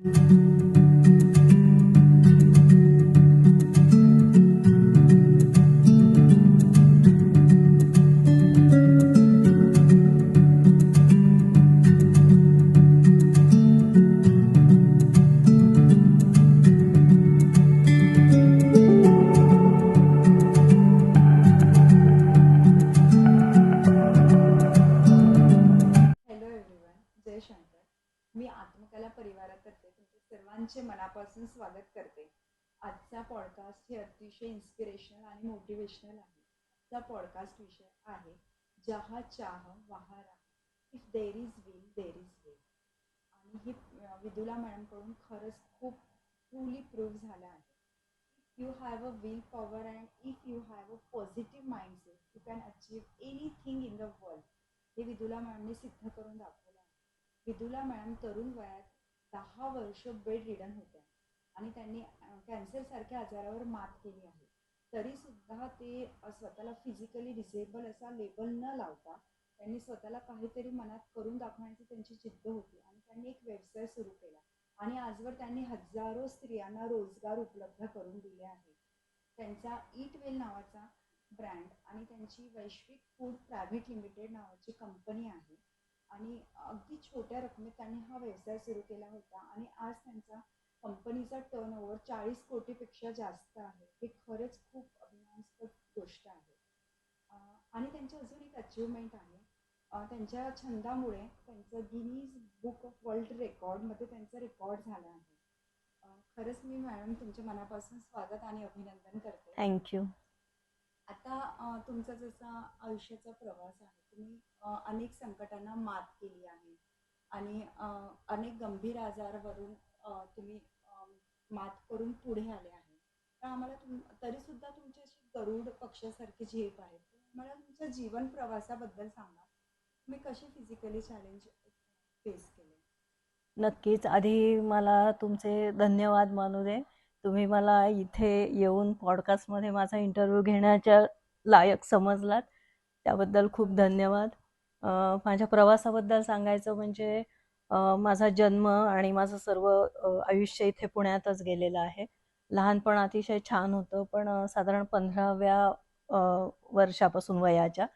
Hello everyone, जय शंकर. मी आत्मकला परिवारातर्फे तुमचे सर्वांचे मनापासून स्वागत करते. आजचा पॉडकास्ट हे अतिशय इन्स्पिरेशनल आणि मोटिवेशनल आहे. आजचा पॉडकास्ट विषय आहे जहा चाह वहा राह. If there is will there is way. आणि ही विदुला मॅडमकडून खरंच खूप ट्रूली प्रूव्ह झालं आहे. If you have a will power and if you have a positive mindset you can achieve anything in the world. हे विदुला मॅमने सिद्ध करून दाखवलं आहे. विदुला मॅम तरुण वयात 10 वर्ष बेड रिडन होत्या आणि त्यांनी कॅन्सरसारख्या आजारावर मात केली आहे. तरीसुद्धा ते स्वतःला फिजिकली डिसेबल असा लेबल न लावता त्यांनी स्वतःला काहीतरी मनात करून दाखवण्याची त्यांची जिद्द होती आणि त्यांनी एक व्यवसाय सुरू केला आणि आजवर त्यांनी हजारो स्त्रियांना रोजगार उपलब्ध करून दिले आहे. त्यांचा ईट वेल नावाचा ब्रँड आणि त्यांची वैश्विक फूड प्रायव्हेट लिमिटेड नावाची कंपनी आहे आणि अगदी छोट्या रकमेत त्यांनी हा व्यवसाय सुरू केला होता आणि आज त्यांचा कंपनीचा टर्नओव्हर 40 कोटीपेक्षा जास्त आहे. हे खरंच खूप अभिमानास्पद गोष्ट आहे. आणि त्यांची अजून एक अचिव्हमेंट आहे. त्यांच्या छंदामुळे त्यांचं गिनीज बुक ऑफ वर्ल्ड रेकॉर्डमध्ये त्यांचा रेकॉर्ड झाला आहे. खरंच मी मॅडम तुमच्या मनापासून स्वागत आणि अभिनंदन करते. थँक्यू. आता तुमचा जसा आयुष्याचा प्रवास आहे, तुम्ही अनेक संकटांना मात केली आहे आणि अनेक गंभीर आजारावरून तुम्ही मात करून पुढे आले आहे. तर आम्हाला तरीसुद्धा तुमची अशी गरुड पक्षासारखी झेप आहे. मला तुमच्या जीवन प्रवासाबद्दल सांगा. तुम्ही कशी फिजिकली चॅलेंज फेस केले? नक्कीच. आधी मला तुमचे धन्यवाद मानू दे. तुम्ही मला इथे येऊन पॉडकास्टमध्ये माझा इंटरव्ह्यू घेण्याच्या लायक समजलात, त्याबद्दल खूप धन्यवाद. माझ्या प्रवासाबद्दल सांगायचं म्हणजे माझा जन्म आणि माझं सर्व आयुष्य इथे पुण्यातच गेलेलं आहे. लहानपण अतिशय छान होतं, पण साधारण 15व्या वर्षापासून वयाच्या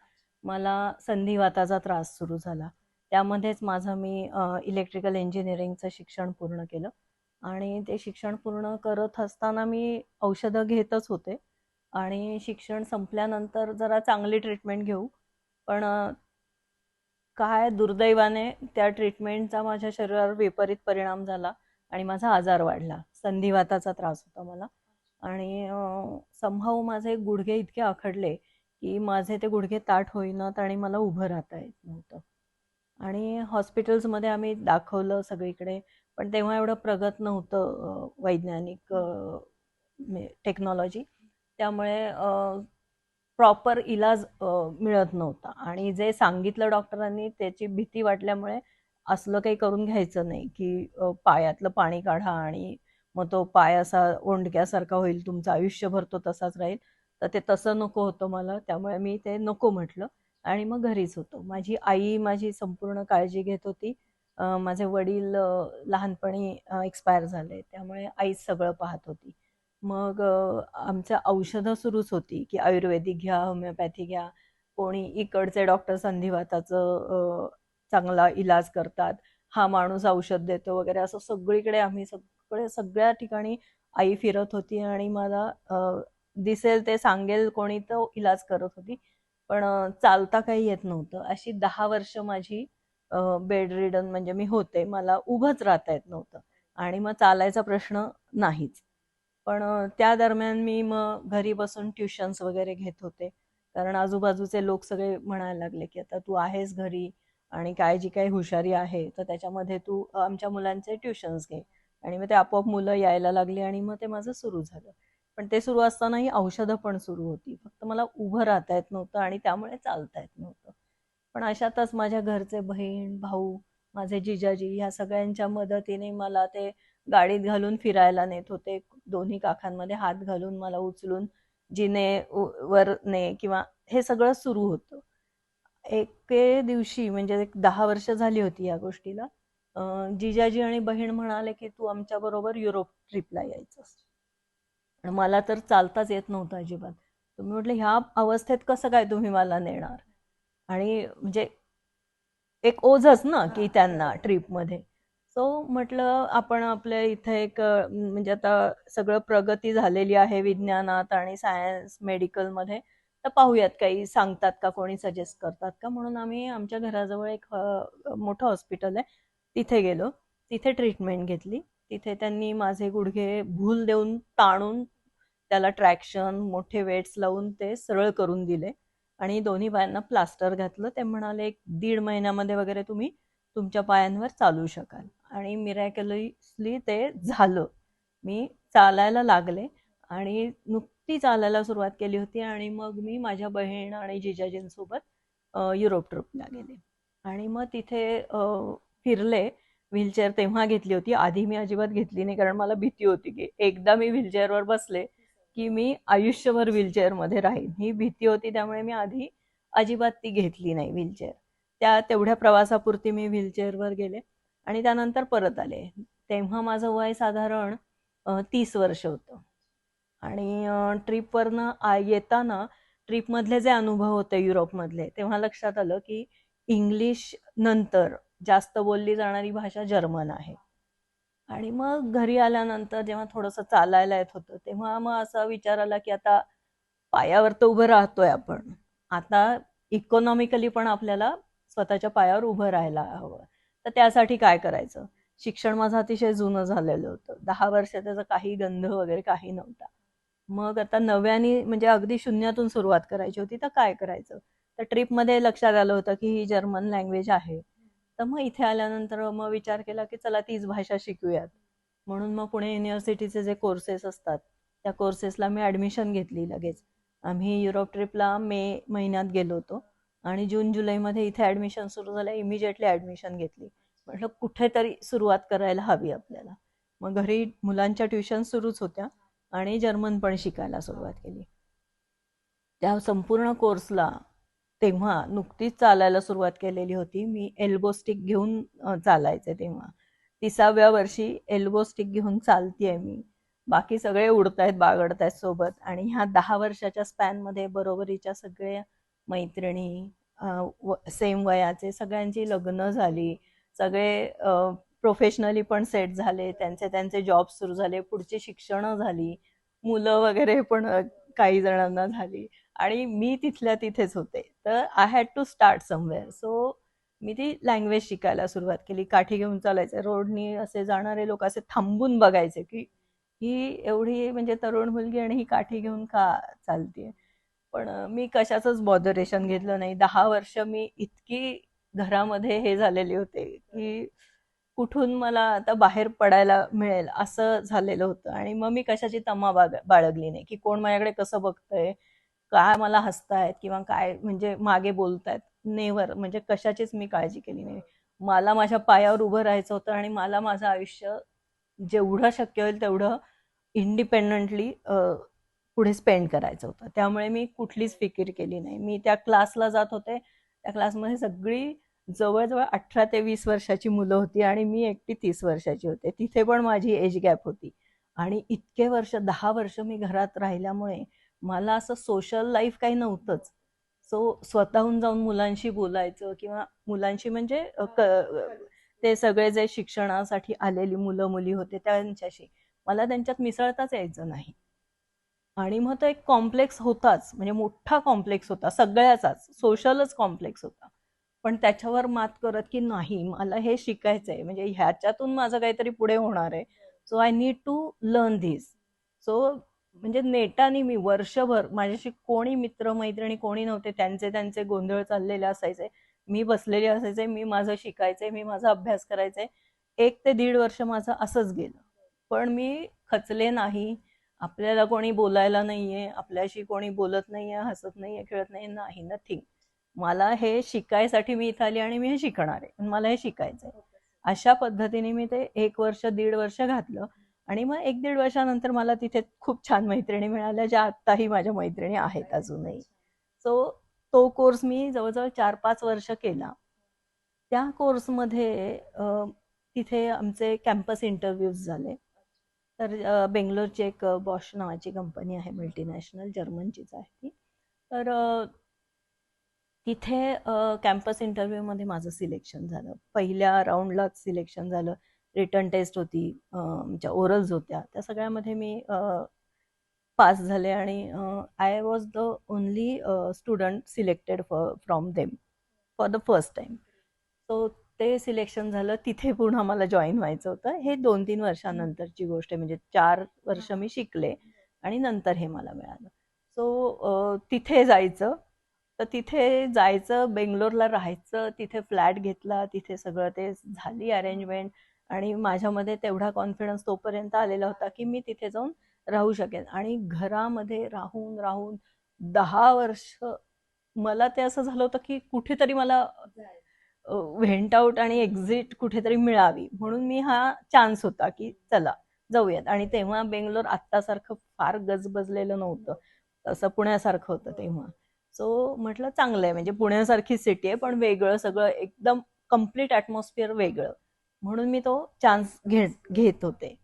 मला संधिवाताचा त्रास सुरू झाला. त्यामध्येच माझं मी इलेक्ट्रिकल इंजिनिअरिंगचं शिक्षण पूर्ण केलं आणि ते शिक्षण पूर्ण करत असताना मी औषधं घेतच होते आणि शिक्षण संपल्यानंतर जरा चांगली ट्रीटमेंट घेऊ, पण काय दुर्दैवाने त्या ट्रीटमेंटचा माझ्या शरीरावर विपरीत परिणाम झाला आणि माझा आजार वाढला. संधिवाताचा त्रास होता मला आणि समहाऊ माझे गुडघे इतके आखडले की माझे ते गुडघे ताठ होईनात आणि मला उभं राहता येत नव्हतं. आणि हॉस्पिटल्समध्ये आम्ही दाखवलं सगळीकडे, पण तेव्हा एवढं प्रगत नव्हतं वैज्ञानिक टेक्नॉलॉजी. त्यामुळे प्रॉपर इलाज मिळत नव्हता आणि जे सांगितलं डॉक्टरांनी त्याची भीती वाटल्यामुळे असलं काही करून घ्यायचं नाही की पायातलं पाणी काढा आणि मग तो पाय असा ओंडक्यासारखा होईल, तुमचं आयुष्यभर तो तसाच राहील. तर ते तसं नको होतं मला, त्यामुळे मी ते नको म्हटलं आणि मग घरीच होतो. माझी आई माझी संपूर्ण काळजी घेत होती. माझे वडील लहानपणी एक्सपायर झाले, त्यामुळे आईच सगळं पाहत होती. मग आमचं औषधं सुरूच होती की आयुर्वेदिक घ्या, होमिओपॅथी घ्या. कोणी इकडचे डॉक्टर संधिवाताचं चांगला इलाज करतात, हा माणूस औषध देतो वगैरे, असं सगळीकडे आम्ही सगळ्या ठिकाणी आई फिरत होती आणि मला दिसेल ते सांगेल कोणी तो इलाज करत होती, पण चालता काही येत नव्हतं. अशी 10 वर्ष माझी बेड रिडन म्हणजे मी होते, मला उभंच राहता येत नव्हतं आणि मग चालायचा प्रश्न नाहीच. पण त्या दरम्यान मी मग घरी बसून ट्युशन्स वगैरे घेत होते, कारण आजूबाजूचे लोक सगळे म्हणायला लागले की आता तू आहेस घरी आणि काय जी काही हुशारी आहे तर त्याच्यामध्ये तू आमच्या मुलांचे ट्युशन्स घे. आणि मग ते आपोआप मुलं यायला लागली आणि मग ते माझं सुरू झालं. पण ते सुरू असतानाही औषधं पण सुरू होती, फक्त मला उभं राहता येत नव्हतं आणि त्यामुळे चालता येत नव्हतं. पण अशातच माझ्या घरचे बहीण भाऊ, माझे जिजाजी, ह्या सगळ्यांच्या मदतीने मला ते गाडीत घालून फिरायला नेत होते. दोन्ही काखांमध्ये हात घालून मला उचलून जिने वर ने किंवा हे सगळं सुरू होतं. एके दिवशी म्हणजे 10 वर्ष झाली होती या गोष्टीला, जिजाजी आणि बहीण म्हणाले की तू आमच्याबरोबर युरोप ट्रिपला यायचंस. आणि मला तर चालताच येत नव्हतं अजिबात. तर मी म्हटलं ह्या अवस्थेत कसं काय तुम्ही मला नेणार? आणि म्हणजे एक ओझच ना की त्यांना ट्रिपमध्ये. सो म्हटलं आपण आपल्या इथे एक म्हणजे आता सगळं प्रगती झालेली आहे विज्ञानात आणि सायन्स मेडिकलमध्ये, तर पाहूयात काही सांगतात का, कोणी सजेस्ट करतात का. म्हणून आम्ही आमच्या घराजवळ एक मोठं हॉस्पिटल आहे, तिथे गेलो. तिथे ट्रीटमेंट घेतली. तिथे त्यांनी माझे गुडघे भूल देऊन ताणून त्याला ट्रॅक्शन मोठे वेट्स लावून ते सरळ करून दिले आणि दोन्ही पायांना प्लास्टर घातलं. ते म्हणाले 1-1.5 महिन्यामध्ये वगैरे तुम्ही तुमच्या पायांवर चालू शकाल. आणि मिरॅक्युलसली ते झालं. मी चालायला लागले आणि नुकती चालायला सुरुवात केली होती आणि मग मी माझ्या बहीण आणि जिजाजींसोबत युरोप ट्रिपला गेले. आणि मग तिथे फिरले. व्हीलचेअर तेव्हा घेतली होती, आधी मी अजिबात घेतली नाही, कारण मला भीती होती की एकदा मी व्हीलचेअरवर बसले की मी आयुष्यभर व्हीलचेअरमध्ये राहीन, ही भीती होती. त्यामुळे मी आधी अजिबात ती घेतली नाही व्हीलचेअर. त्या तेवढ्या प्रवासापुरती मी व्हीलचेअरवर गेले आणि त्यानंतर परत आले. तेव्हा माझं वय साधारण 30 वर्ष होतं. आणि ट्रिपवरनं येताना ट्रिपमधले जे अनुभव होते युरोपमधले, तेव्हा लक्षात आलं की इंग्लिश नंतर जास्त बोलली जाणारी भाषा जर्मन आहे. आणि मग घरी आल्यानंतर जेव्हा थोडंसं चालायला येत होतं, तेव्हा मग असा विचार आला की आता पायावर तर उभं राहतोय आपण, आता इकॉनॉमिकली पण आपल्याला स्वतःच्या पायावर उभं राहायला हवं. तर त्यासाठी काय करायचं? शिक्षण माझं अतिशय जुनं झालेलं होतं, 10 वर्ष त्याचा काही गंध वगैरे काही नव्हता. मग आता नव्याने म्हणजे अगदी शून्यातून सुरुवात करायची होती, तर काय करायचं? तर ट्रिपमध्ये लक्षात आलं होतं की ही जर्मन लँग्वेज आहे. तर मग इथे आल्यानंतर मग विचार केला की चला तीच भाषा शिकूयात. म्हणून मग पुणे युनिव्हर्सिटीचे जे कोर्सेस असतात, त्या कोर्सेसला मी ॲडमिशन घेतली लगेच. आम्ही युरोप ट्रिपला मे महिन्यात गेलो होतो आणि जून जुलैमध्ये इथे ॲडमिशन सुरू झालं. इमिजिएटली ॲडमिशन घेतली. म्हटलं कुठेतरी सुरुवात करायला हवी आपल्याला. मग घरी मुलांच्या ट्युशन सुरूच होत्या आणि जर्मन पण शिकायला सुरुवात केली. त्या संपूर्ण कोर्सला तेव्हा नुकतीच चालायला सुरुवात केलेली होती मी. एल्बो स्टिक घेऊन चालायचे तेव्हा. 30व्या वर्षी एल्बो स्टिक घेऊन चालतीये मी. बाकी सगळे उडतायत, बागडतायत सोबत. आणि ह्या 10 वर्षाच्या स्पॅनमध्ये बरोबरीच्या सगळ्या मैत्रिणी, सेम वयाचे सगळ्यांची लग्न झाली. सगळे प्रोफेशनली पण सेट झाले. त्यांचे त्यांचे जॉब सुरू झाले. पुढची शिक्षणं झाली. मुलं वगैरे पण काही जणांना झाली. आणि मी तिथल्या तिथेच होते. तर I had to start somewhere. So मी ती लँग्वेज शिकायला सुरुवात केली. काठी घेऊन चालायचे. रोडनी असे जाणारे लोक असे थांबून बघायचे की ही एवढी म्हणजे तरुण मुलगी आणि ही काठी घेऊन का चालतीये. पण मी कशाचंच बॉदरेशन घेतलं नाही. 10 वर्ष मी इतकी घरामध्ये हे झालेली होते की कुठून मला आता बाहेर पडायला मिळेल असं झालेलं होतं. आणि मग मी कशाची तमा बाळगली नाही की कोण माझ्याकडे कसं बघतंय, काय मला हसतायत किंवा काय म्हणजे मागे बोलतायत. नेव्हर. म्हणजे कशाचीच मी काळजी केली नाही. मला माझ्या पायावर उभं राहायचं होतं आणि मला माझं आयुष्य जेवढं शक्य होईल तेवढं इंडिपेंडंटली पुढे स्पेंड करायचं होतं. त्यामुळे मी कुठलीच फिकीर केली नाही. मी त्या क्लासला जात होते. त्या क्लासमध्ये सगळी जवळजवळ 18 ते 20 वर्षाची मुलं होती आणि मी एकटी 30 वर्षाची होते. तिथे पण माझी एज गॅप होती. आणि इतके वर्ष 10 वर्ष मी घरात राहिल्यामुळे मला असं सोशल लाईफ काही नव्हतंच. सो स्वतःहून जाऊन मुलांशी बोलायचं किंवा मुलांशी म्हणजे ते सगळे जे शिक्षणासाठी आलेली मुलं मुली होते त्यांच्याशी मला त्यांच्यात मिसळताच यायचं नाही. आणि मग तो एक कॉम्प्लेक्स होताच, म्हणजे मोठा कॉम्प्लेक्स होता सगळ्याचाच, सोशलच कॉम्प्लेक्स होता. पण त्याच्यावर मात करत की नाही मला हे शिकायचंय, म्हणजे ह्याच्यातून माझं काहीतरी पुढे होणार आहे. So I need to learn this. सो म्हणजे नेटाने मी वर्षभर माझ्याशी कोणी मित्र मैत्रिणी कोणी नव्हते. त्यांचे त्यांचे गोंधळ चाललेले असायचे. मी बसलेले असायचे. मी माझं शिकायचंय. मी माझा अभ्यास करायचंय. 1 ते 1.5 वर्ष माझं असंच गेलं. पण मी खचले नाही. आपल्याला कोणी बोलायला नाहीये, आपल्याशी कोणी बोलत नाहीये, हसत नाहीये, खेळत नाही, नाही नथिंग. मला हे शिकायसाठी मी इथं आली आणि मी हे शिकणार आहे. मला हे शिकायचंय. अशा पद्धतीने मी ते 1 वर्ष 1.5 वर्ष घातलं. आणि मग 1-1.5 वर्षानंतर मला तिथे खूप छान मैत्रिणी मिळाल्या, ज्या आत्ताही माझ्या मैत्रिणी आहेत अजूनही. सो तो कोर्स मी जवळजवळ 4-5 वर्ष केला. त्या कोर्समध्ये तिथे आमचे कॅम्पस इंटरव्ह्यूज झाले. तर बेंगलोरची एक बॉश नावाची कंपनी आहे, मल्टीनॅशनल, जर्मनचीच आहे ती. तर तिथे कॅम्पस इंटरव्ह्यूमध्ये माझं सिलेक्शन झालं. पहिल्या राऊंडलाच सिलेक्शन झालं. रिटन टेस्ट होती, आमच्या ओरल्स होत्या, त्या सगळ्यामध्ये मी पास झाले आणि I was the only student selected from them for the first time. So ते सिलेक्शन झालं. तिथे पुन्हा मला जॉईन व्हायचं होतं. हे 2-3 वर्षानंतरची गोष्ट आहे, म्हणजे 4 वर्ष मी शिकले आणि नंतर हे मला मिळालं. सो तिथे जायचं. तर तिथे जायचं, बेंगलोरला राहायचं, तिथे फ्लॅट घेतला, तिथे सगळं ते झाली अरेंजमेंट आणि माझ्यामध्ये तेवढा कॉन्फिडन्स तोपर्यंत आलेला होता की मी तिथे जाऊन राहू शकेन. आणि घरामध्ये राहून राहून 10 वर्ष मला ते असं झालं होतं की कुठेतरी मला व्हेंट आउट आणि एक्झिट कुठेतरी मिळावी, म्हणून मी हा चान्स होता की चला जाऊयात. आणि तेव्हा बेंगलोर आत्तासारखं फार गजबजलेलं नव्हतं, तसं पुण्यासारखं होतं तेव्हा. सो म्हटलं चांगलं आहे, म्हणजे पुण्यासारखी सिटी आहे पण वेगळं सगळं, एकदम कम्प्लीट ॲटमॉस्फिअर वेगळं, म्हणून मी तो चान्स घेत होते.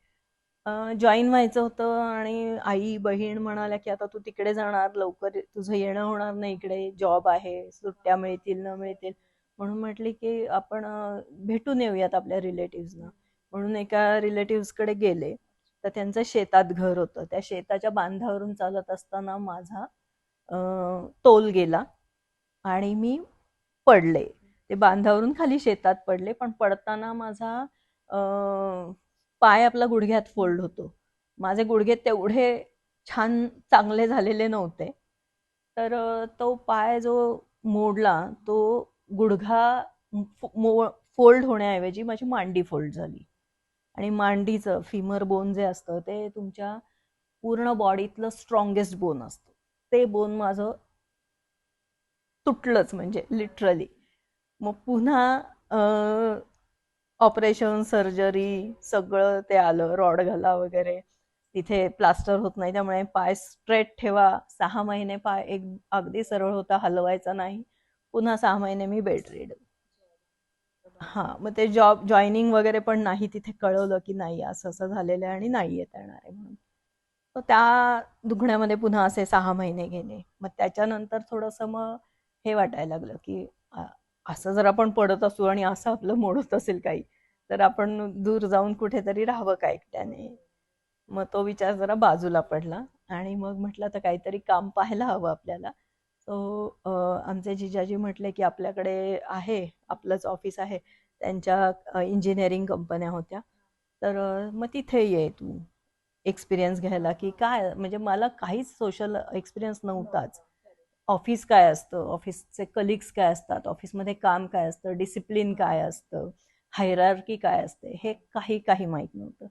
जॉईन व्हायचं होतं आणि आई बहीण म्हणाल्या की आता तू तिकडे जाणार, लवकर तुझं येणं होणार नाही इकडे, जॉब आहे, सुट्ट्या मिळतील न मिळतील. म्हणून म्हटली की आपण भेटून येऊयात आपल्या रिलेटिव्हजना. म्हणून एका रिलेटिव्हजकडे गेले. तर त्यांचं शेतात घर होतं. त्या शेताच्या बांधावरून चालत असताना माझा तोल गेला आणि मी पडले. ते बांधावरून खाली शेतात पडले, पण पडताना माझा पाय आपला गुडघ्यात फोल्ड होतो. माझे गुडघे तेवढे छान चांगले झालेले नव्हते. तर तो पाय जो मोडला, तो गुडघा फोल्ड होण्याऐवजी माझी मांडी फोल्ड झाली. आणि मांडीचं फिमर बोन जे असतं ते तुमच्या पूर्ण बॉडीतलं स्ट्रॉंगेस्ट बोन असतं. ते बोन माझं तुटलंच, म्हणजे लिटरली. मग पुन्हा ऑपरेशन, सर्जरी सगळं ते आलं, रॉड घाला वगैरे. तिथे प्लास्टर होत नाही, त्यामुळे पाय स्ट्रेट ठेवा. 6 महिने पाय एक अगदी सरळ होता, हलवायचा नाही. पुन्हा 6 महिने मी बेड रेड. हा, मग ते जॉईनिंग वगैरे पण नाही, तिथे कळवलं की नाही असं असं झालेलं आहे आणि नाही येता येणार आहे म्हणून. तर त्या दुखण्यामध्ये पुन्हा असे 6 महिने गेले. मग त्याच्यानंतर थोडंसं मग हे वाटायला लागलं की असं जर आपण पडत असू आणि असं आपलं मोडत असेल काही, तर आपण दूर जाऊन कुठेतरी राहावं का एकट्याने. मग तो विचार जरा बाजूला पडला आणि मग म्हटलं तर काहीतरी काम पाहायला हवं आपल्याला. सो आमचे जिजाजी म्हटले की आपल्याकडे आहे, आपलंच ऑफिस आहे, त्यांच्या इंजिनिअरिंग कंपन्या होत्या, तर मग तिथे ये तू एक्सपिरियन्स घ्यायला. की काय, म्हणजे मला काहीच सोशल एक्सपिरियन्स नव्हताच. ऑफिस काय असतं, ऑफिसचे कलिग्स काय असतात, ऑफिसमध्ये काम काय असतं, डिसिप्लिन काय असतं, हायरार्की काय असते, हे काही माहीत नव्हतं.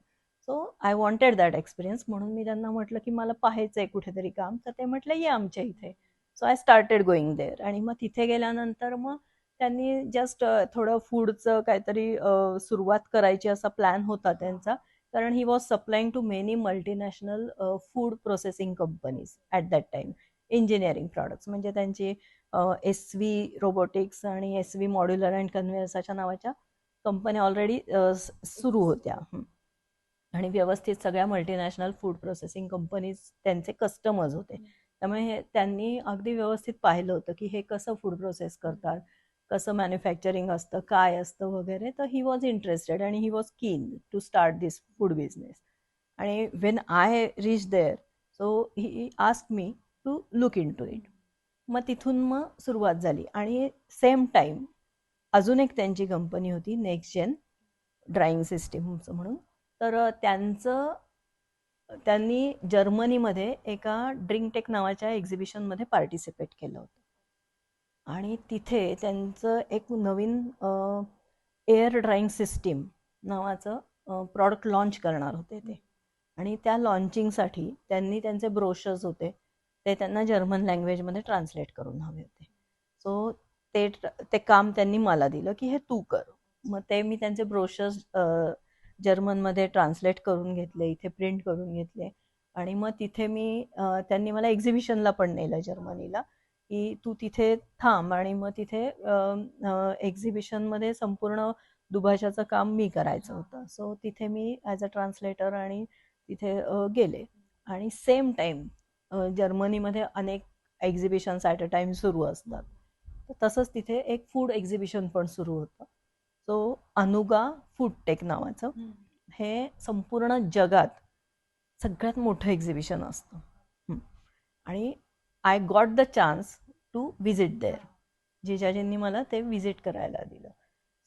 So I wanted that experience. म्हणून मी त्यांना म्हटलं की मला पाहायचं आहे कुठेतरी काम. तर ते म्हटलं ये आमच्या इथे. So I started going there. आणि मग तिथे गेल्यानंतर मग त्यांनी जस्ट थोडं फूडचं काहीतरी सुरुवात करायची असा प्लॅन होता त्यांचा. कारण he was supplying to many multinational food processing companies at that time. Engineering products म्हणजे त्यांची SV रोबोटिक्स आणि SV मॉड्युलर अँड कन्व्हेयर्स अशा नावाच्या कंपन्या ऑलरेडी सुरू होत्या. आणि व्यवस्थित सगळ्या मल्टीनॅशनल फूड प्रोसेसिंग कंपनीज त्यांचे कस्टमर्स होते. त्यामुळे त्यांनी अगदी व्यवस्थित पाहिलं होतं की हे कसं फूड प्रोसेस करतात, कसं मॅन्युफॅक्चरिंग असतं, काय असतं वगैरे. तर ही वॉज इंटरेस्टेड आणि he was keen to start this food business. आणि when I reach there, so he ask me to look into it. मग तिथून मग सुरुवात झाली. आणि सेम टाईम अजून एक त्यांची कंपनी होती, नेक्स्ट जेन ड्राइंग सिस्टीमचं म्हणून. तर त्यांनी जर्मनीमध्ये एका ड्रिंकटेक नावाच्या एक्झिबिशनमध्ये पार्टिसिपेट केलं होतं. आणि तिथे त्यांचं एक नवीन एअर ड्राइंग सिस्टीम नावाचं प्रॉडक्ट लॉन्च करणार होते ते. आणि त्या लॉन्चिंगसाठी त्यांनी त्यांचे ब्रोशर्स होते ते त्यांना जर्मन लँग्वेजमध्ये ट्रान्सलेट करून हवे होते. सो ते काम त्यांनी मला दिलं की हे तू कर. मग ते मी त्यांचे ब्रोशर्स जर्मनमध्ये ट्रान्सलेट करून घेतले, इथे प्रिंट करून घेतले. आणि मग तिथे त्यांनी मला एक्झिबिशनला पण नेलं जर्मनीला, की तू तिथे थांब आणि मग तिथे एक्झिबिशनमध्ये संपूर्ण दुभाषाचं काम मी करायचं होतं. सो तिथे मी ॲज अ ट्रान्सलेटर आणि तिथे गेले. आणि सेम टाईम जर्मनीमध्ये अनेक एक्झिबिशन्स ॲट अ टाइम सुरू असतात. तर तसंच तिथे एक फूड एक्झिबिशन पण सुरू होतं. सो अनुगा फूड टेक नावाचं हे संपूर्ण जगात सगळ्यात मोठं एक्झिबिशन असतं. आणि I got the chance to visit there. जिजाजींनी मला ते विजिट करायला दिलं.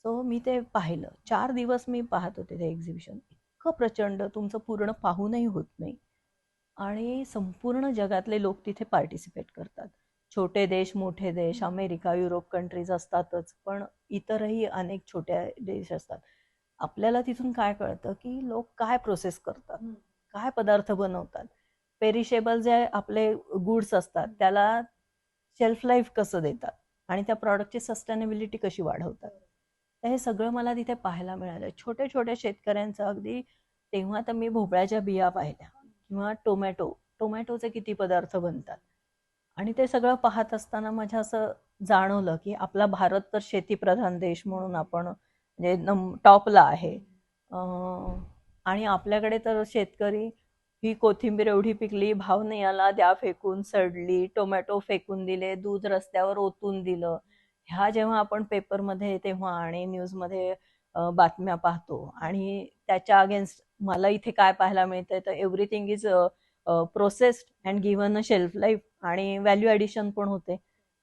सो मी ते पाहिलं. 4 दिवस मी पाहत होते ते एक्झिबिशन. इतकं प्रचंड, तुमचं पूर्ण पाहूनही होत नाही. आणि संपूर्ण जगातले लोक तिथे पार्टिसिपेट करतात. छोटे देश, मोठे देश, अमेरिका, युरोप कंट्रीज असतातच, पण इतरही अनेक छोट्या देश असतात. आपल्याला तिथून काय कळतं की लोक काय प्रोसेस करतात, काय पदार्थ बनवतात, पेरिशेबल जे आपले गुड्स असतात त्याला शेल्फ लाईफ कसं देतात आणि त्या प्रॉडक्टची सस्टेनेबिलिटी कशी वाढवतात. तर हे सगळं मला तिथे पाहायला मिळालं. छोट्या छोट्या शेतकऱ्यांचं अगदी, तेव्हा तर मी भोपळ्याच्या बिया पाहिल्या किंवा टोमॅटोचे किती पदार्थ बनतात. आणि ते सगळं पाहत असताना माझ्या असं जाणवलं की आपला भारत तर शेतीप्रधान देश म्हणून आपण म्हणजे टॉपला आहे. आणि आपल्याकडे तर शेतकरी, ही कोथिंबीर एवढी पिकली, भाव नाही आला, द्या फेकून, सडली, टोमॅटो फेकून दिले, दूध रस्त्यावर ओतून दिलं. ह्या जेव्हा आपण पेपरमध्ये तेव्हा आणि न्यूजमध्ये बातम्या पाहतो आणि त्याच्या अगेन्स्ट मला इथे काय पाहायला मिळतंय तर everything is processed and given a shelf life आणि व्हॅल्यू ॲडिशन पण होते,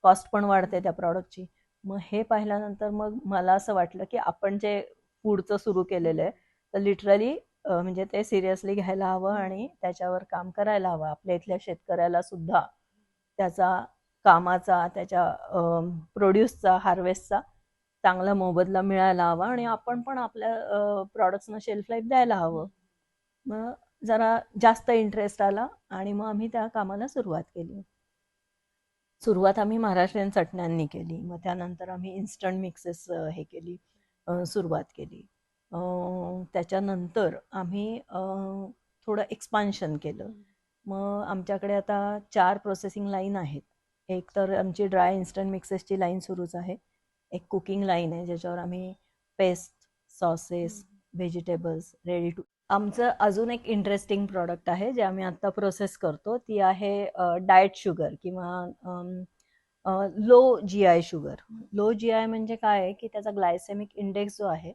कॉस्ट पण वाढते त्या प्रॉडक्टची. मग हे पाहिल्यानंतर मग मला असं वाटलं की आपण जे फूडचं सुरू केलेलं आहे तर लिटरली म्हणजे ते सिरियसली घ्यायला हवं आणि त्याच्यावर काम करायला हवं. आपल्या इथल्या शेतकऱ्याला सुद्धा त्याचा कामाचा, त्याच्या प्रोड्यूसचा, हार्वेस्टचा चांगला मोबदला मिळायला हवा आणि आपण पण आपल्या प्रॉडक्ट्सना शेल्फ लाईफ द्यायला हवं. मग जरा जास्त इंटरेस्ट आला आणि मग आम्ही त्या कामाला सुरुवात केली. सुरुवात आम्ही महाराष्ट्रीयन चटण्यांनी केली. मग त्यानंतर आम्ही इन्स्टंट मिक्सेस हे केली, सुरुवात केली. त्याच्यानंतर आम्ही थोडं एक्सपान्शन केलं. मग आमच्याकडे आता 4 प्रोसेसिंग लाईन आहेत. एक तर आमची ड्राय इन्स्टंट मिक्सेसची लाईन सुरूच आहे. एक कुकिंग लाईन आहे ज्याच्यावर आम्ही paste, sauces, vegetables ready to. आमचं अजून एक इंटरेस्टिंग प्रॉडक्ट आहे जे आम्ही आत्ता प्रोसेस करतो. ती आहे डाएट शुगर किंवा low G I sugar. Low G I म्हणजे काय आहे की त्याचा ग्लायसेमिक इंडेक्स जो आहे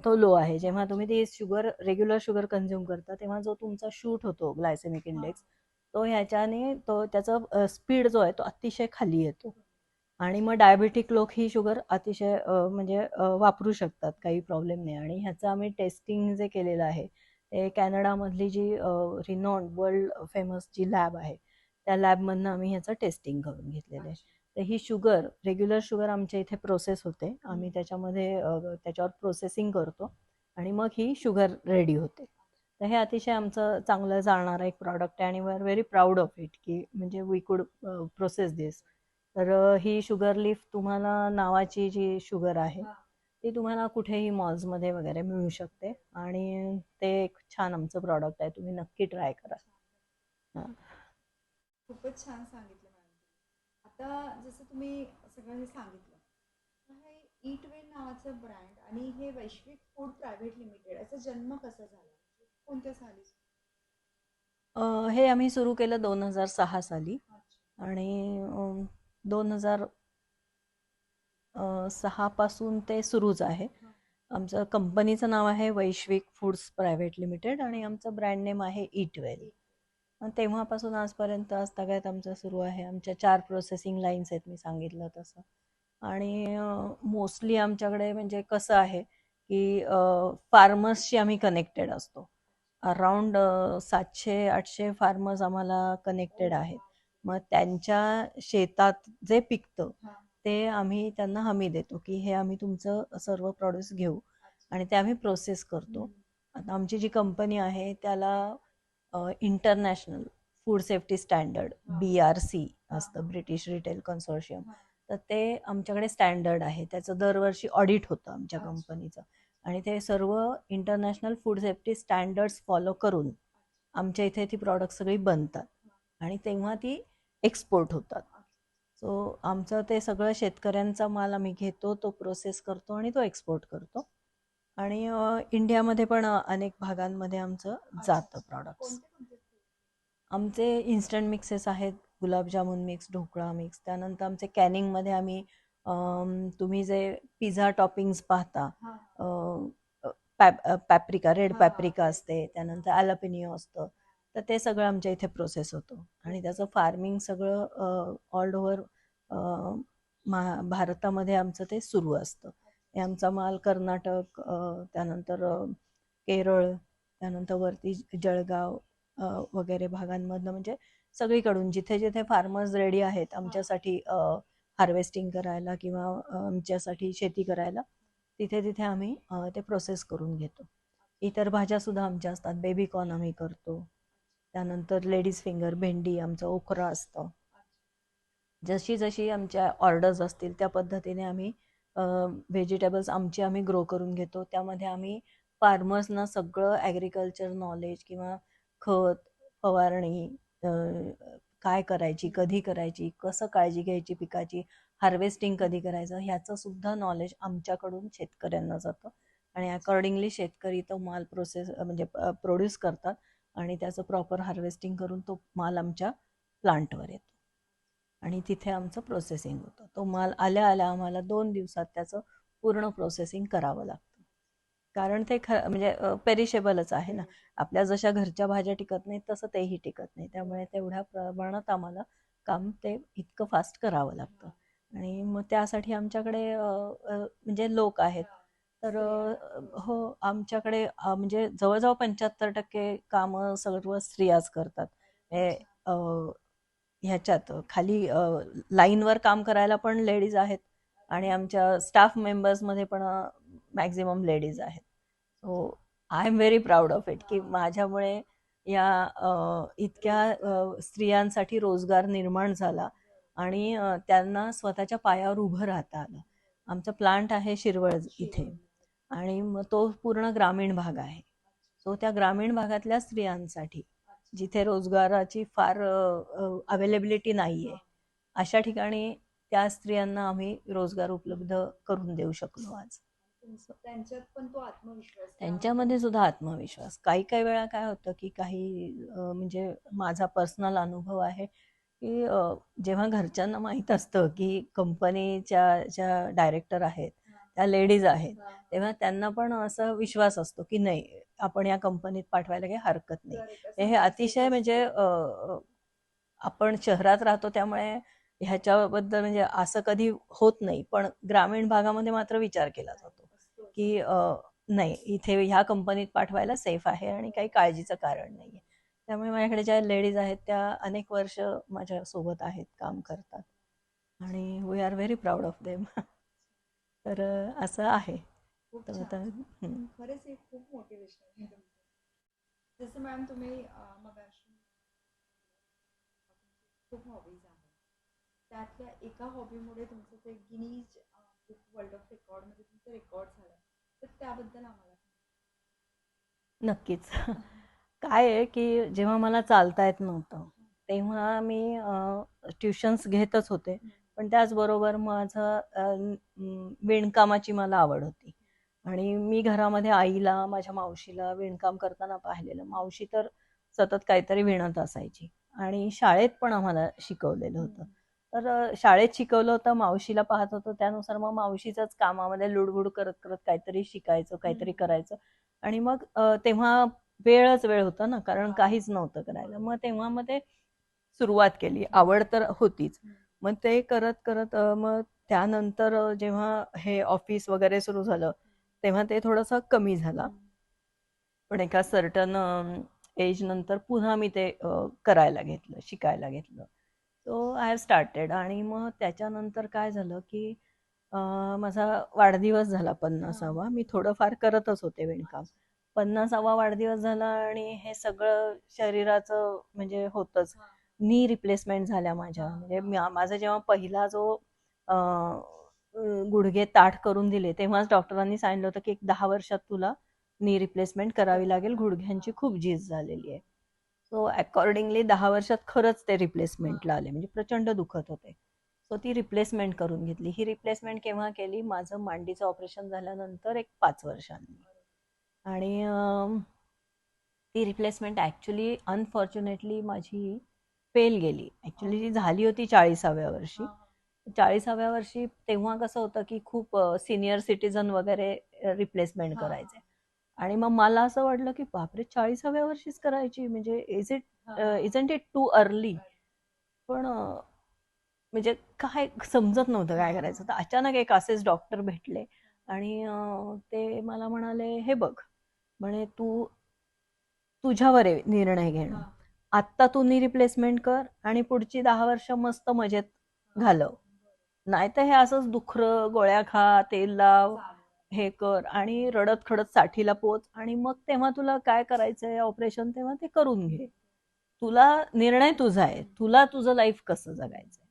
तो लो आहे. जेव्हा तुम्ही ती शुगर, रेग्युलर शुगर कन्झ्युम करता तेव्हा जो तुमचा शूट होतो ग्लायसेमिक इंडेक्स, तो ह्याच्याने त्याचा स्पीड जो आहे तो अतिशय खाली येतो. आणि मग डायबेटिक लोक ही शुगर अतिशय म्हणजे वापरू शकतात, काही प्रॉब्लेम नाही. आणि ह्याचं आम्ही टेस्टिंग जे केलेलं आहे ते कॅनडामधली जी रिनॉन्ड वर्ल्ड फेमस जी लॅब आहे त्या लॅबमधनं आम्ही ह्याचं टेस्टिंग करून घेतलेलं आहे. तर ही शुगर, रेग्युलर शुगर आमच्या इथे प्रोसेस होते. आम्ही त्याच्यामध्ये त्याच्यावर प्रोसेसिंग करतो आणि मग ही शुगर रेडी होते. तर हे अतिशय आमचं चांगलं जाणारं एक प्रॉडक्ट आहे आणि we are very proud of it की म्हणजे वी कुड प्रोसेस दिस. तर ही शुगर लीफ तुम्हाला नावाची जी शुगर आहे ती तुम्हाला कुठेही मॉल्समध्ये वगैरे मिळू शकते आणि ते एक छान आमचं प्रॉडक्ट आहे. तुम्ही नक्की ट्राय करा. हां. खूपच छान सांगितलं मॅडम. आता जसं तुम्ही सगळं हे सांगितलं, तर हे ईट वेल नावाचं ब्रँड आणि हे वैश्विक फूड प्रायव्हेट लिमिटेड याचा जन्म कसा झाला? म्हणजे कोणत्या साली? हे आम्ही सुरू केलं 2006 साली अच्छा. आणि 2006 पासून ते सुरूच आहे. हां. आमचं कंपनीचं नाव आहे वैश्विक फूड्स प्रायव्हेट लिमिटेड आणि आमचं ब्रँड नेम आहे ईट वेल. तेव्हापासून आजपर्यंत आजतागायत आमचं सुरू आहे. आमच्या 4 प्रोसेसिंग लाईन्स आहेत मी सांगितलं तसं. आणि मोस्टली आमच्याकडे म्हणजे कसं आहे की फार्मर्सशी आम्ही कनेक्टेड असतो. अराउंड 700-800 फार्मर्स आम्हाला कनेक्टेड आहेत. मग त्यांच्या शेतात जे पिकतं हां. ते आम्ही त्यांना हमी देतो की हे आम्ही तुमचं सर्व प्रोड्यूस घेऊ आणि ते आम्ही प्रोसेस करतो. आता आमची जी कंपनी आहे त्याला international food safety standard BRC असतं, ब्रिटिश रिटेल कन्सोर्शियम. तर ते आमच्याकडे स्टँडर्ड आहे. त्याचं दरवर्षी ऑडिट होतं आमच्या कंपनीचं आणि ते सर्व international food safety standards follow करून आमच्या इथे ती प्रॉडक्ट सगळी बनतात आणि तेव्हा ती एक्सपोर्ट होतात. सो आमचं ते सगळं शेतकऱ्यांचा माल आम्ही घेतो, तो प्रोसेस करतो आणि तो एक्सपोर्ट करतो. आणि इंडियामध्ये पण अनेक भागांमध्ये आमचं जातं प्रॉडक्ट्स. कोणते कोणते food? आमचे इन्स्टंट मिक्सेस आहेत, गुलाबजामुन मिक्स, ढोकळा मिक्स. त्यानंतर आमचे कॅनिंगमध्ये आम्ही तुम्ही जे पिझ्झा टॉपिंग्स पाहता, हा पॅप्रिका, रेड हा पॅप्रिका असते, त्यानंतर ॲलपिनियो असतं. तर ते सगळं आमच्या इथे प्रोसेस होतं आणि त्याचं फार्मिंग सगळं ऑल ओव्हर भारतामध्ये आमचं ते सुरू असतं. हे आमचा माल कर्नाटक, त्यानंतर केरळ, त्यानंतर वरती जळगाव वगैरे भागांमधनं, म्हणजे सगळीकडून जिथे जिथे फार्मर्स रेडी आहेत आमच्यासाठी हार्वेस्टिंग करायला किंवा आमच्यासाठी शेती करायला, तिथे तिथे आम्ही ते प्रोसेस करून घेतो. इतर भाज्या सुद्धा आमच्या असतात. बेबी कॉर्न आम्ही करतो. त्यानंतर लेडीज फिंगर, भेंडी, आमचं ओखरा असतं. जशी जशी आमच्या ऑर्डर्स असतील त्या पद्धतीने आम्ही व्हेजिटेबल्स आम्ही ग्रो करून घेतो. त्यामध्ये आम्ही फार्मर्सना सगळं ॲग्रिकल्चर नॉलेज किंवा खत, फवारणी, अ, काय करायची, कधी करायची, कसं काळजी घ्यायची पिकाची, हार्वेस्टिंग कधी करायचं, ह्याचं सुद्धा नॉलेज आमच्याकडून शेतकऱ्यांना जातं आणि अकॉर्डिंगली शेतकरी तो माल म्हणजे प्रोड्यूस करतात आणि त्याचं प्रॉपर हार्वेस्टिंग करून तो माल आमच्या प्लांटवर येतो आणि तिथे आमचं प्रोसेसिंग होतं. तो माल आल्या आल्या आम्हाला 2 दिवसात त्याचं पूर्ण प्रोसेसिंग करावं लागतं. कारण ते म्हणजे पेरिशेबलच आहे ना. आपल्या जशा घरच्या भाज्या टिकत नाहीत तसं तेही टिकत नाही. त्यामुळे तेवढ्या प्रमाणात आम्हाला काम ते इतकं फास्ट करावं लागतं आणि मग त्यासाठी आमच्याकडे म्हणजे लोक आहेत. तर हो, आमच्याकडे म्हणजे जवळजवळ 75% कामं सर्व स्त्रियाच करतात. हे ह्याच्यात खाली लाईनवर काम करायला पण लेडीज आहेत आणि आमच्या स्टाफ मेंबर्समध्ये पण मॅक्झिमम लेडीज आहेत. So I am very proud of it की माझ्यामुळे या इतक्या स्त्रियांसाठी रोजगार निर्माण झाला आणि त्यांना स्वतःच्या पायावर उभं राहता आलं. आमचा प्लांट आहे शिरवळ इथे आणि मग तो पूर्ण ग्रामीण भाग आहे. सो त्या ग्रामीण भागातल्या स्त्रियांसाठी जिथे रोजगाराची फार अवेलेबिलिटी नाही आहे, अशा ठिकाणी त्या स्त्रियांना आम्ही रोजगार उपलब्ध करून देऊ शकलो आज. त्यांच्यात पण तो आत्मविश्वास त्यांच्यामध्ये सुद्धा आत्मविश्वास. काही काही वेळा काय होतं की काही म्हणजे माझा पर्सनल अनुभव आहे की जेव्हा घरच्यांना माहीत असतं की कंपनीच्या ज्या डायरेक्टर आहेत त्या लेडीज आहेत, तेव्हा त्यांना पण असा विश्वास असतो की नाही, आपण या कंपनीत पाठवायला काही हरकत नाही. हे अतिशय म्हणजे आपण शहरात राहतो त्यामुळे ह्याच्याबद्दल म्हणजे असं कधी होत नाही, पण ग्रामीण भागामध्ये मात्र विचार केला जातो की नाही, इथे ह्या कंपनीत पाठवायला सेफ आहे आणि काही काळजीचं कारण नाही आहे. त्यामुळे माझ्याकडे ज्या लेडीज आहेत त्या अनेक वर्ष माझ्यासोबत आहेत, काम करतात आणि we are very proud of them. तर असं आहे. खूप तर छान. हं. खरंच हे खूप मोटिवेशनल आहे तुमचं. जसं मॅम तुम्ही मगाशी खूप हॉबीज आहेत, त्यातल्या एका हॉबीमुळे तुमचं ते गिनीज बुक वर्ल्ड ऑफ रेकॉर्डमध्ये तुमचं रेकॉर्ड झालं, तर त्याबद्दल आम्हाला सांगा. नक्कीच. काय आहे की जेव्हा मला चालता येत नव्हतं तेव्हा मी ट्युशन्स घेतच होते, पण त्याचबरोबर माझं विणकामाची मला आवड होती आणि मी घरामध्ये आईला, माझ्या मावशीला विणकाम करताना पाहिलेलं. मावशी तर सतत काहीतरी विणत असायची आणि शाळेत पण आम्हाला शिकवलेलं होतं. तर शाळेत शिकवलं होतं, मावशीला पाहत होतो, त्यानुसार मग मावशीच्याच कामामध्ये लुडबुड करत करत काहीतरी शिकायचं, काहीतरी करायचं आणि मग तेव्हा वेळच वेळ होता ना, कारण काहीच नव्हतं करायला. मग तेव्हा मग ते सुरुवात केली. आवड तर होतीच. मग ते करत करत मग त्यानंतर जेव्हा हे ऑफिस वगैरे सुरू झालं तेव्हा ते थोडंसं कमी झालं. पण एका सर्टन एज नंतर पुन्हा मी ते करायला घेतलं, शिकायला घेतलं. सो आय हॅव स्टार्टेड आणि मग त्याच्यानंतर काय झालं की माझा वाढदिवस झाला 50वा. मी थोडंफार करतच होते विणकाम. 50वा वाढदिवस झाला आणि हे सगळं शरीराचं म्हणजे होतंच. नी रिप्लेसमेंट झाल्या माझ्या. म्हणजे माझा जेव्हा पहिला जो गुडघे ताठ करून दिले तेव्हाच डॉक्टरांनी सांगितलं होतं की एक 10 वर्षात तुला नी रिप्लेसमेंट करावी लागेल, गुडघ्यांची खूप झीज झालेली आहे. सो अकॉर्डिंगली 10 वर्षात खरंच ते रिप्लेसमेंटला आले, म्हणजे प्रचंड दुखत होते. सो ती रिप्लेसमेंट करून घेतली. ही रिप्लेसमेंट केव्हा केली? माझं मांडीचं ऑपरेशन झाल्यानंतर एक 5 वर्षांनी. आणि ती रिप्लेसमेंट ॲक्च्युली अनफॉर्च्युनेटली माझी फेल गेली. ॲक्च्युली ती झाली होती 40व्या वर्षी. 40व्या वर्षी तेव्हा कसं होतं की खूप सिनियर सिटीजन वगैरे रिप्लेसमेंट करायचे. आणि मग मला असं वाटलं की बापरे 40व्या वर्षीच करायची, म्हणजे इजंट इट टू अर्ली. पण म्हणजे काय समजत नव्हतं काय करायचं. तर अचानक एक असेच डॉक्टर भेटले आणि ते मला म्हणाले, हे बघ म्हणे, तुझ्यावर आहे निर्णय घेणं. आत्ता तू नी रिप्लेसमेंट कर आणि पुढची 10 वर्ष मस्त मजेत घालव. नाही तर हे असंच दुखरं, गोळ्या खा, तेल लाव, हे कर आणि रडत खडत 60ला पोच, आणि मग तेव्हा तुला काय करायचंय ऑपरेशन तेव्हा ते करून घे. तुला निर्णय तुझा आहे, तुला तुझं लाईफ कसं जगायचंय.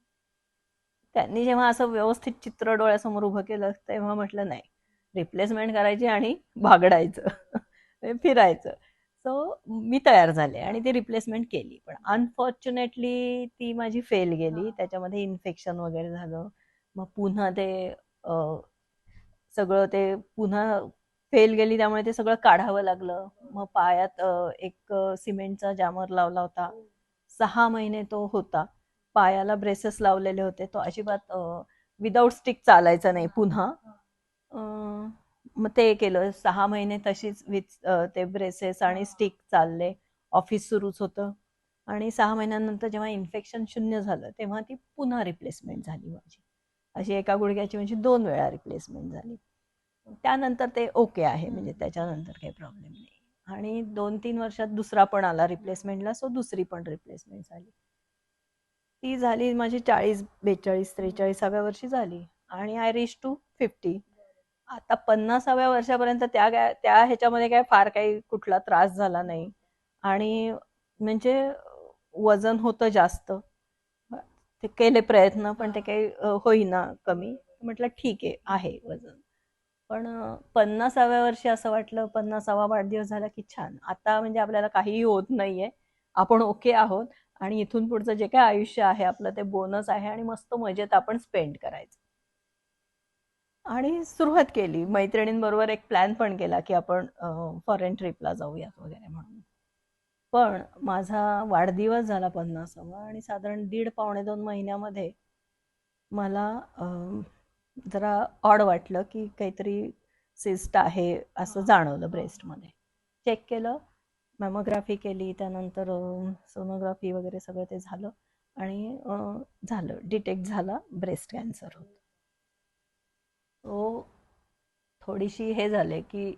त्यांनी जेव्हा असं व्यवस्थित चित्र डोळ्यासमोर उभं केलं तेव्हा म्हटलं नाही, रिप्लेसमेंट करायची आणि भागडायचं फिरायचं. सो मी तयार झाले आणि ती रिप्लेसमेंट केली. पण अनफॉर्च्युनेटली ती माझी फेल गेली. त्याच्यामध्ये इन्फेक्शन वगैरे झालं. मग पुन्हा ते सगळं ते पुन्हा फेल गेली, त्यामुळे ते सगळं काढावं लागलं. मग पायात एक सिमेंटचा जामर लावला होता. 6 महिने तो होता. पायाला ब्रेसेस लावलेले होते. तो अजिबात विदाऊट स्टिक चालायचा नाही पुन्हा. मग ते केलं 6 महिने तशीच विथ ते ब्रेसेस आणि स्टिक चालले. ऑफिस सुरूच होतं. आणि 6 महिन्यानंतर जेव्हा इन्फेक्शन शून्य झालं तेव्हा ती पुन्हा रिप्लेसमेंट झाली माझी. अशी एका गुडघ्याची म्हणजे 2 वेळा रिप्लेसमेंट झाली. त्यानंतर ते ओके आहे, म्हणजे त्याच्यानंतर काही प्रॉब्लेम नाही. आणि 2-3 वर्षात दुसरा पण आला रिप्लेसमेंटला. सो दुसरी पण रिप्लेसमेंट झाली. ती झाली माझी 40, 42, 43व्या वर्षी झाली. आणि आय रीच टू 50. आता 50व्या वर्षापर्यंत त्या ह्याच्यामध्ये काय फार काही कुठला त्रास झाला नाही. आणि म्हणजे वजन होतं जास्त. ते केले प्रयत्न पण ते काही होईना कमी. म्हटलं ठीक आहे वजन. पण 50व्या वर्षी असं वाटलं, 50वा वाढदिवस झाला की छान, आता म्हणजे आपल्याला काहीही होत नाहीये, आपण ओके आहोत आणि इथून पुढचं जे काय आयुष्य आहे आपलं ते बोनस आहे आणि मस्त मजेत आपण स्पेंड करायचं. आणि सुरुवात केली. मैत्रिणींबरोबर एक प्लॅन पण केला की आपण फॉरेन ट्रिपला जाऊयात वगैरे म्हणून. पण माझा वाढदिवस झाला 50वा आणि साधारण 1.5-2 महिन्यामध्ये मला जरा ऑड वाटलं की काहीतरी सिस्ट आहे असं जाणवलं ब्रेस्टमध्ये. चेक केलं, मॅमोग्राफी केली, त्यानंतर सोनोग्राफी वगैरे सगळं ते झालं आणि झालं, डिटेक्ट झाला ब्रेस्ट कॅन्सर होतं. तो थोडीशी हे झाले की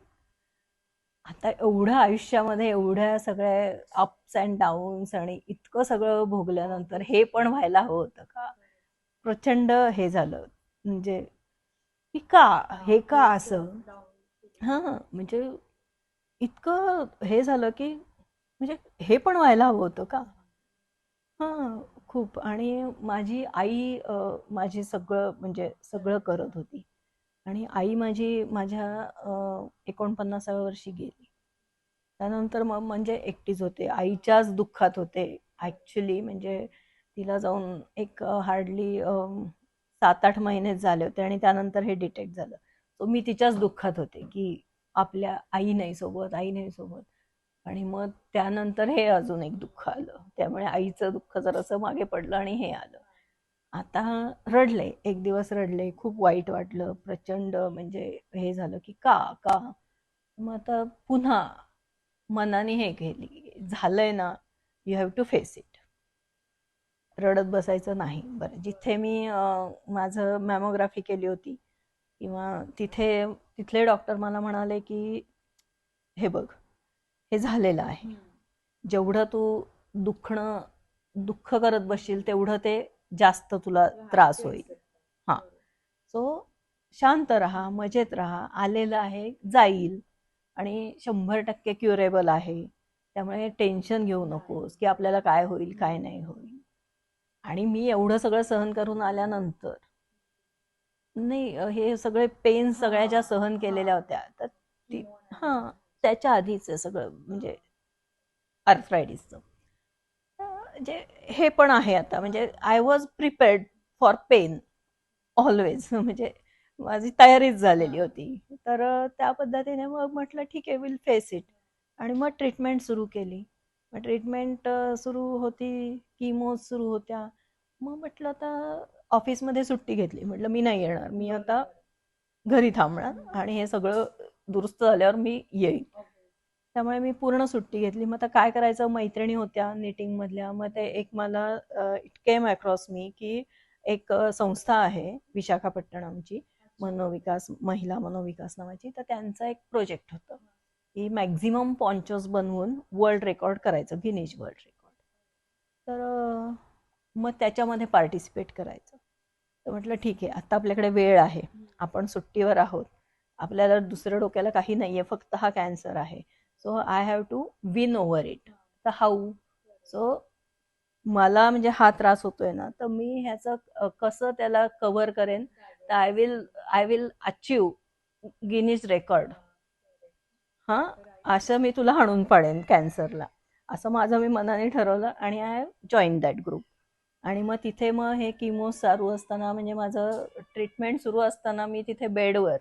आता एवढं आयुष्यामध्ये एवढ्या सगळ्या अप्स अँड डाऊन्स आणि इतकं सगळं भोगल्यानंतर हे पण व्हायला हवं होतं का? प्रचंड हे झालं, म्हणजे की का हे का असं. हां, म्हणजे इतकं हे झालं की म्हणजे हे पण व्हायला हवं होतं का? हां, खूप. आणि माझी आई माझी सगळं म्हणजे सगळं करत होती. आणि आई माझी माझ्या 49व्या वर्षी गेली. त्यानंतर मग म्हणजे एकटीच होते. आईच्याच दुःखात होते ॲक्च्युली. म्हणजे तिला जाऊन एक हार्डली 7-8 महिनेच झाले होते आणि त्यानंतर हे डिटेक्ट झालं. सो मी तिच्याच दुःखात होते की आपल्या आई नाही सोबत, आई नाही सोबत. आणि मग त्यानंतर हे अजून एक दुःख आलं. त्यामुळे आईचं दुःख जरासं मागे पडलं आणि हे आलं. आता रडले, एक दिवस रडले, खूप वाईट वाटलं, प्रचंड म्हणजे हे झालं की का का. मग आता पुन्हा मनाने हे केली, झालंय ना, you have to face it. रडत बसायचं नाही. बरं, जिथे मी माझं मॅमोग्राफी केली होती किंवा तिथले डॉक्टर मला म्हणाले की हे बघ, हे झालेलं आहे, जेवढं तू दुःख करत बसशील तेवढं ते जास्त तुला त्रास होईल. हां, सो शांत राहा, मजेत राहा, आलेलं आहे, जाईल आणि 100% क्युरेबल आहे. त्यामुळे टेन्शन घेऊ नकोस की आपल्याला काय होईल काय नाही होईल. आणि मी एवढं सगळं सहन करून आल्यानंतर नाही, हे सगळे पेन सगळ्या ज्या सहन केलेल्या होत्या तर हां, त्याच्या आधीच सगळं म्हणजे आर्थरायटिसचं म्हणजे हे पण आहे आता. म्हणजे I was prepared for pain always. म्हणजे माझी तयारीच झालेली होती. तर त्या पद्धतीने मग म्हटलं ठीक आहे, विल फेस इट. आणि मग ट्रीटमेंट सुरू केली. मग ट्रीटमेंट सुरू होती, किमोज सुरू होत्या. मग म्हटलं आता ऑफिसमध्ये सुट्टी घेतली. म्हटलं मी नाही येणार, मी आता घरी थांबणार आणि हे सगळं दुरुस्त झाल्यावर मी येईन. त्यामुळे मी पूर्ण सुट्टी घेतली. मग आता काय करायचं, मैत्रिणी होत्या निटिंग मधल्या. मग ते एक मला इट केम अक्रॉस मी की एक संस्था आहे विशाखापट्टणमची, मनोविकास, महिला मनोविकास नावाची. तर त्यांचा एक प्रोजेक्ट होता की मॅक्झिमम पॉन्चोस बनवून वर्ल्ड रेकॉर्ड करायचं, गिनीज वर्ल्ड रेकॉर्ड. तर मग त्याच्यामध्ये पार्टिसिपेट करायचं. तर म्हटलं ठीक आहे, आता आपल्याकडे वेळ आहे, आपण सुट्टीवर आहोत, आपल्याला दुसऱ्या डोक्याला काही नाहीये, फक्त हा कॅन्सर आहे. So I have to win over it. तर हाऊ? सो मला म्हणजे हा त्रास होतोय ना, तर मी ह्याचं कसं त्याला कव्हर करेन, तर I will achieve Guinness record. हा, असं मी तुला हाणून पाडेन कॅन्सरला, असं माझं मी मनाने ठरवलं. आणि I have join that group. आणि मग तिथे मग हे किमो चालू असताना, म्हणजे माझं ट्रीटमेंट सुरू असताना, मी तिथे बेडवर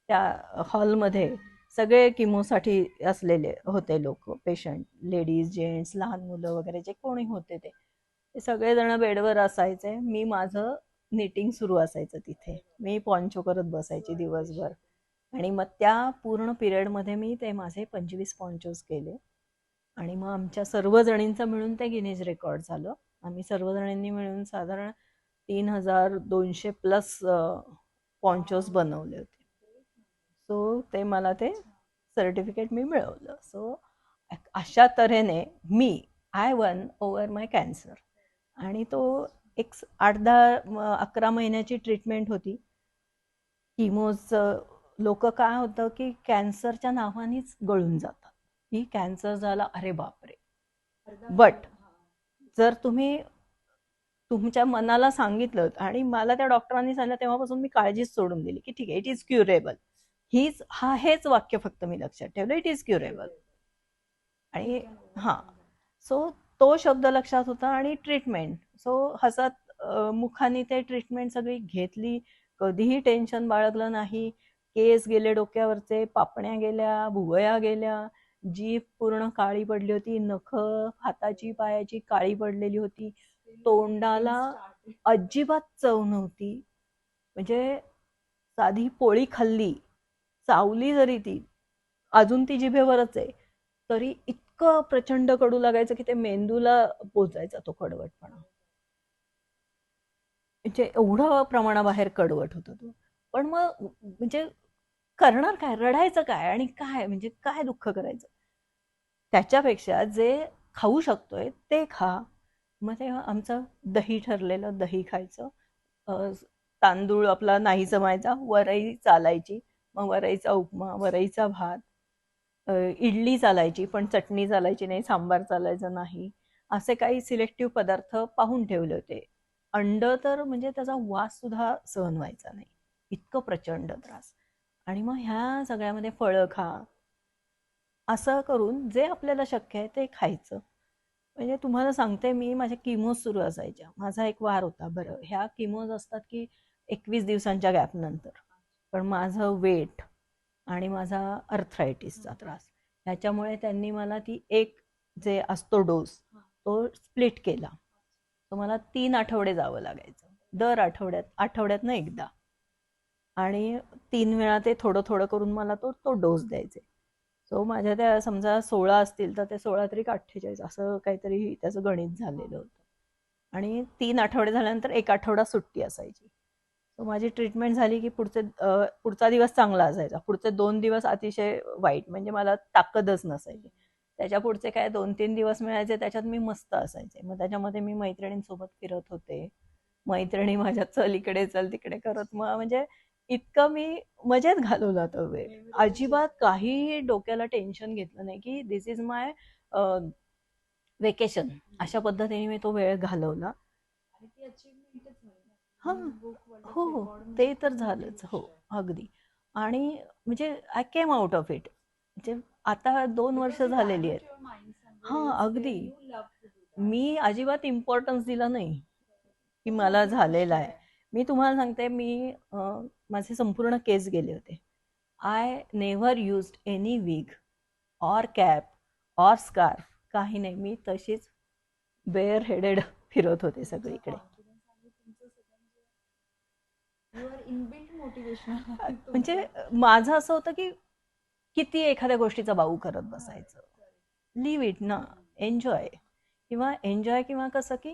त्या हॉलमध्ये सगळे किमोसाठी असलेले होते लोक, पेशंट, लेडीज, जेंट्स, लहान मुलं वगैरे जे कोणी होते ते सगळेजण बेडवर असायचे. मी माझं निटिंग सुरू असायचं तिथे, मी पॉन्चो करत बसायची दिवसभर. आणि मग त्या पूर्ण पिरियडमध्ये मी ते माझे 25 पॉन्चोज केले. आणि मग आमच्या सर्वजणींचं मिळून ते गिनीज रेकॉर्ड झालं. आम्ही सर्वजणींनी मिळून साधारण 3200 प्लस पॉन्चोज बनवले होते. सो ते मला ते सर्टिफिकेट मी मिळवलं. सो अशा तऱ्हेने I one over my cancer. आणि तो एक 8-10-11 महिन्याची ट्रीटमेंट होती. किमोज लोक काय होतं की कॅन्सरच्या नावानेच गळून जातात की कॅन्सर झाला, अरे बापरे. बट जर तुम्ही तुमच्या मनाला सांगितलं, आणि मला त्या डॉक्टरांनी सांगितलं, तेव्हापासून मी काळजीच सोडून दिली की ठीक आहे, इट इज क्युरेबल. हेच वाक्य फक्त मी लक्षात ठेवलं, इट इज क्युरेबल. आणि हा, सो तो शब्द लक्षात होता. आणि ट्रीटमेंट, सो हसत मुखाने ते ट्रीटमेंट सगळी घेतली. कधीही टेन्शन बाळगलं नाही. केस गेले डोक्यावरचे, पापण्या गेल्या, भुवया गेल्या, जीभ पूर्ण काळी पडली होती, नख हाताची पायाची काळी पडलेली होती, तोंडाला अजिबात चव नव्हती. म्हणजे साधी पोळी खाल्ली, चावली जरी ती, अजून ती जिभेवरच आहे, तरी इतकं प्रचंड कडू लागायचं की ते मेंदूला पोचायचा तो कडवटपणा. म्हणजे एवढं प्रमाणाबाहेर कडवट होतं तो. पण मग म्हणजे करणार काय, रडायचं काय, आणि काय म्हणजे काय दुःख करायचं. त्याच्यापेक्षा जे खाऊ शकतोय ते खा. मग तेव्हा आमचं दही ठरलेलं, दही खायचं. तांदूळ आपला नाही जमायचा, वरई चालायची, मग वरईचा उपमा, वरईचा भात. इडली चालायची, पण चटणी चालायची नाही, सांबार चालायचं नाही. असे काही सिलेक्टिव्ह पदार्थ पाहून ठेवले होते. अंड तर म्हणजे त्याचा वास सुद्धा सहन व्हायचा नाही, इतकं प्रचंड त्रास. आणि मग ह्या सगळ्यामध्ये फळं खा, असं करून जे आपल्याला शक्य आहे ते खायचं. म्हणजे तुम्हाला सांगते, मी माझ्या किमोज सुरू असायच्या, माझा एक वार होता. बरं, ह्या किमोज असतात की 21 दिवसांच्या गॅप नंतर. पण माझं वेट आणि माझा अर्थरायटिसचा त्रास, ह्याच्यामुळे त्यांनी मला ती एक जे असतो डोस, तो स्प्लिट केला. तो मला 3 आठवडे जावं लागायचं, दर आठवड्यातनं एकदा. आणि 3 वेळा ते थोडं थोडं करून मला तो डोस द्यायचे. सो माझ्या त्या समजा 16 असतील, तर ते 16 तरी 48 असं काहीतरी त्याचं गणित झालेलं होतं. आणि 3 आठवडे झाल्यानंतर 1 आठवडा सुट्टी असायची. सो माझी ट्रीटमेंट झाली की पुढचा दिवस चांगला असायचा, पुढचे 2 दिवस अतिशय वाईट, म्हणजे मला ताकदच नसायची. त्याच्या पुढचे काय 2-3 दिवस मिळायचे, त्याच्यात मी मस्त असायचे. मग त्याच्यामध्ये मी मैत्रिणींसोबत फिरत होते, मैत्रिणी माझ्या चल इकडे चल तिकडे करत, मग म्हणजे इतकं मी मजेत घालवला तो वेळ. अजिबात काही डोक्याला टेन्शन घेतलं नाही की दिस इज माय वेकेशन. अशा पद्धतीने मी तो वेळ घालवला. हा, हो, ते तर झालंच, हो, अगदी. आणि म्हणजे I came out of it. म्हणजे आता 2 वर्ष झालेली आहेत. हा, अगदी. मी अजिबात इम्पॉर्टन्स दिला नाही. की मला झालेलं आहे. मी तुम्हाला सांगते, मी माझे संपूर्ण केस गेले होते. I never used any wig or cap or scarf, काही नाही. मी तशीच बेअर हेडेड फिरत होते सगळीकडे. कॉन्फिडन्स आणि तुमचं सगळं म्हणजे यू आर इनबिल्ट मोटिवेशनल म्हणजे माझं असं होतं की किती एखाद्या गोष्टीचा बाऊ करत बसायचं. लिव्ह इट ना, एन्जॉय. किंवा कसं की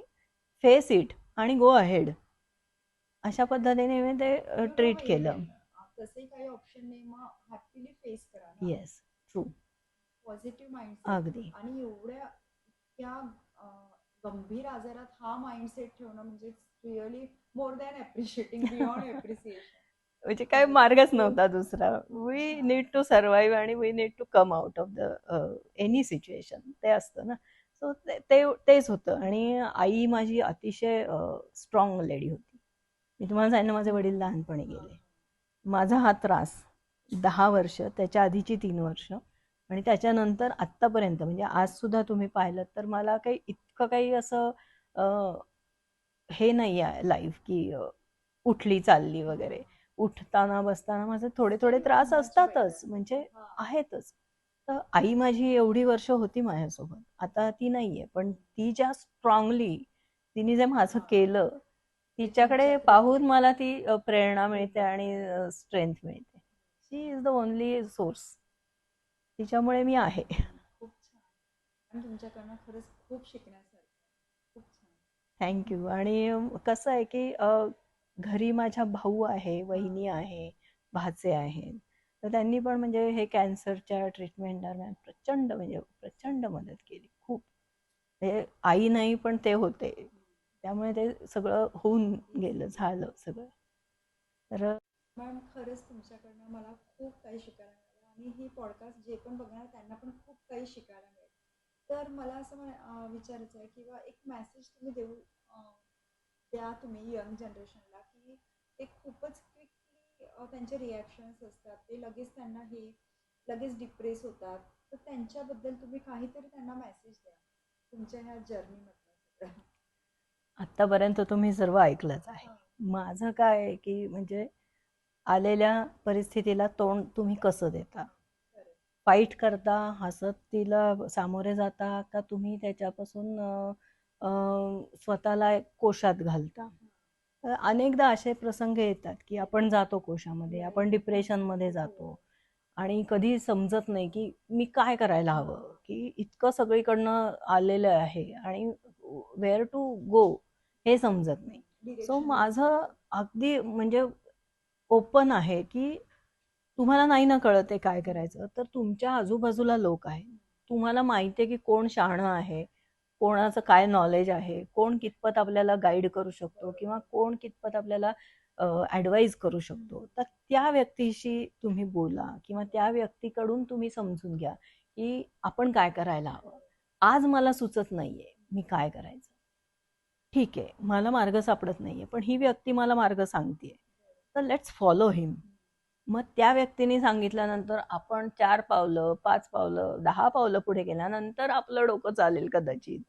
फेस इट आणि गो अहेड, अशा पद्धतीने मी ते ट्रीट केलं. तसे काही ऑप्शन नाही, मग हॅपीली फेस करा ना. Yes, true, positive mindset. अगदी. आणि एवढ्या इतक्या गंभीर आजारात हा माइंडसेट ठेवणं म्हणजे really more than appreciating, beyond appreciation. म्हणजे काय मार्गच नव्हता दुसरा. वी नीड टू सर्व्हाइव्ह आणि we need to come out of the any situation, ते असतं ना. सो तेच होतं. आणि आई माझी अतिशय स्ट्रॉंग लेडी होती. मी तुम्हाला सांगितलं, माझे वडील लहानपणी गेले. माझा हा त्रास 10 वर्ष, त्याच्या आधीची 3 वर्ष आणि त्याच्यानंतर आत्तापर्यंत, म्हणजे आज सुद्धा तुम्ही पाहिलं तर मला काही इतकं काही असं हे नाही आहे लाईफ की उठली चालली वगैरे. उठताना बसताना माझे थोडे थोडे त्रास असतातच, म्हणजे आहेतच. तर आई माझी एवढी वर्ष होती माझ्यासोबत, आता ती नाहीये, पण ती ज्या स्ट्रॉंगली तिने जे माझं केलं, तिच्याकडे पाहून मला ती प्रेरणा मिळते आणि स्ट्रेंथ मिळते. शी इज द ओनली सोर्स. तिच्यामुळे मी आहे. खूप छान. आणि तुमच्याकडनं खरंच खूप शिकण्यासारखं. खूप छान. थँक्यू. आणि कसं आहे की घरी माझ्या भाऊ आहे, वहिनी आहे, भाचे आहेत. तर त्यांनी पण म्हणजे हे कॅन्सरच्या ट्रीटमेंट दरम्यान प्रचंड मदत केली. खूप. हे आई नाही पण ते होते, त्यामुळे ते सगळं होऊन गेलं, झालं सगळं. तर मॅम खरंच तुमच्याकडनं मला खूप काही शिकायला मिळालं आणि ही पॉडकास्ट जे पण बघणार त्यांना पण खूप काही शिकायला मिळेल. तर मला असं विचारायचं आहे किंवा एक मेसेज तुम्ही द्या तुम्ही यंग जनरेशनला, की ते खूपच क्विकली त्यांचे रिॲक्शन्स असतात, ते लगेच त्यांना हे लगेच डिप्रेस होतात. तर त्यांच्याबद्दल तुम्ही काहीतरी त्यांना मेसेज द्या तुमच्या ह्या जर्नीमधलं सगळं. आत्तापर्यंत तुम्ही सर्व ऐकलंच आहे. माझं काय आहे की म्हणजे आलेल्या परिस्थितीला तोंड तुम्ही कसं देता, फाईट करता, हसत तिला सामोरे जाता, का तुम्ही त्याच्यापासून स्वतःला कोशात घालता. तर अनेकदा असे प्रसंग येतात की आपण जातो कोशामध्ये, आपण डिप्रेशनमध्ये जातो आणि कधी समजत नाही की मी काय करायला हवं, की इतकं सगळीकडनं आलेलं आहे आणि वेअर टू गो हे समजत नाही. सो माझं अगदी म्हणजे ओपन आहे की तुम्हाला नाही ना कळत आहे काय करायचं, तर तुमच्या आजूबाजूला लोक आहेत. तुम्हाला माहिती आहे की कोण शहाणं आहे, कोणाचं काय नॉलेज आहे, कोण कितपत आपल्याला गाईड करू शकतो किंवा कोण कितपत आपल्याला ॲडवाईज करू शकतो. तर त्या व्यक्तीशी तुम्ही बोला किंवा त्या व्यक्तीकडून तुम्ही समजून घ्या की आपण काय करायला हवं. आज मला सुचत नाहीये मी काय करायचं. ठीक आहे, मला मार्ग सापडत नाहीये, पण ही व्यक्ती मला मार्ग सांगतेय, तर लेट्स फॉलो हिम. मग त्या व्यक्तीने सांगितल्यानंतर आपण 4 पावलं, 5 पावलं, 10 पावलं पुढे गेल्यानंतर आपलं डोकं चालेल कदाचित,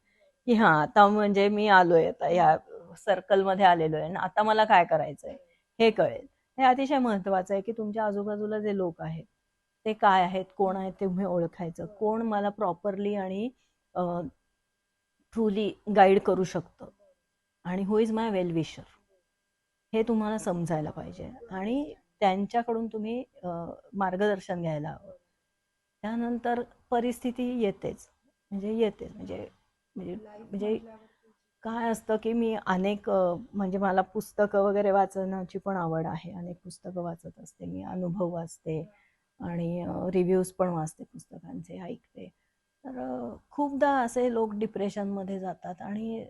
की हा आता म्हणजे मी आलोय, आता या सर्कलमध्ये आलेलो आहे ना, आता मला काय करायचंय हे कळेल. हे अतिशय महत्वाचं आहे की तुमच्या आजूबाजूला जे लोक आहेत ते काय आहेत, कोण आहेत ते तुम्ही ओळखायचं. कोण मला प्रॉपरली आणि ट्रुली गाईड करू शकतं आणि हु इज माय वेल विशर, हे तुम्हाला समजायला पाहिजे आणि त्यांच्याकडून तुम्ही मार्गदर्शन घ्यायला हवं. त्यानंतर परिस्थिती येतेच, म्हणजे म्हणजे काय असतं की मी अनेक म्हणजे मला पुस्तकं वगैरे वाचण्याची पण आवड आहे. अनेक पुस्तकं वाचत असते मी, अनुभव वाचते आणि रिव्ह्यूज पण वाचते पुस्तकांचे, ऐकते. तर खूपदा असे लोक डिप्रेशनमध्ये जातात आणि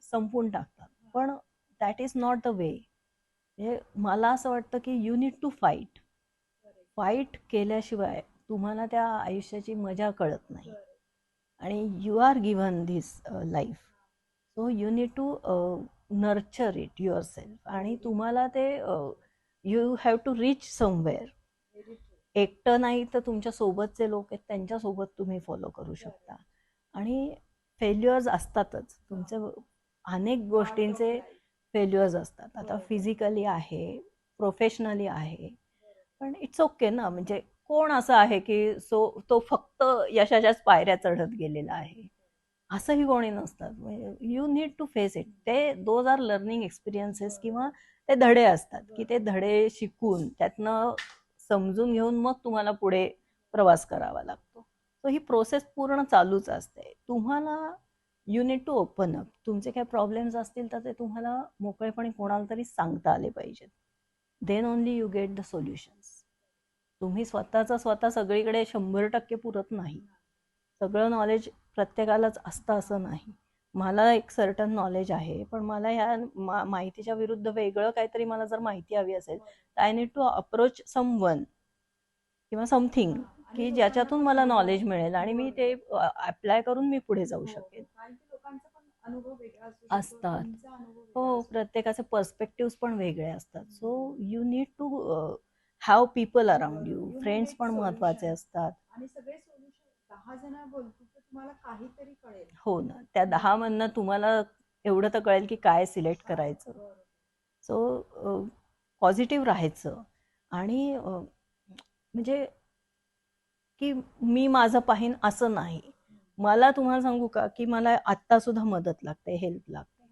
संपून टाकतात, पण that is not the way. म्हणजे मला असं वाटतं की यू नीड टू फाईट केल्याशिवाय तुम्हाला त्या आयुष्याची मजा कळत नाही. आणि you are given this life, so you need to nurture it yourself. आणि तुम्हाला ते you have to reach somewhere. एकटं नाही तर तुमच्या सोबतचे लोक आहेत त्यांच्यासोबत तुम्ही फॉलो करू शकता. आणि फेल्युअर्स असतातच तुमचे, अनेक गोष्टींचे फेल्युअर्स असतात. आता बरोबर. फिजिकली आहे, प्रोफेशनली आहे, पण इट्स ओके ना. म्हणजे कोण असं आहे की तो फक्त यशाच्याच पायऱ्या चढत गेलेला आहे, असंही कोणी नसतात. You need to face it. ते दोज आर लर्निंग एक्सपिरियन्सेस किंवा ते धडे असतात की ते धडे शिकून त्यातनं समजून घेऊन मग तुम्हाला पुढे प्रवास करावा लागतो. सो ही प्रोसेस पूर्ण चालूच असते. तुम्हाला you need to open up. तुमचे काही प्रॉब्लेम्स असतील तर ते तुम्हाला मोकळेपणे कोणाला तरी सांगता आले पाहिजेत. Then only you get the solutions. तुम्ही स्वतः सगळीकडे 100% पुरत नाही. सगळं नॉलेज प्रत्येकालाच असतं असं नाही. मला एक सर्टन नॉलेज आहे, पण मला ह्या माहितीच्या विरुद्ध वेगळं काहीतरी मला जर माहिती हवी असेल तर I need to approach someone किंवा समथिंग आणि की लोकांना ज्याच्यातून पण मला अनुभव नॉलेज मिळेल आणि मी ते बरोबर. अप्लाय करून मी पुढे जाऊ हो, शकेन. कारण की लोकांचा पण अनुभव वेगळा असू शकतो, असतात. तुमचा अनुभव वेगळा हो, असू शकतो. प्रत्येकाचे पर्स्पेक्टिव्ह पण वेगळे असतात. So you need to have people around you. You need friends एक पण महत्वाचे सोल्युशन असतात. आणि सगळे सोल्युशन 10 जण बोलतील तर तुम्हाला काहीतरी कळेल. हो ना, त्या 10 मधनं तुम्हाला एवढं तर कळेल की काय सिलेक्ट काय करायचं. बरोबर. सो पॉझिटिव्ह राहायचं आणि म्हणजे की मी माझं पाहीन असं नाही. मला तुम्हाला सांगू का की मला आत्ता सुद्धा मदत लागते, हेल्प लागते.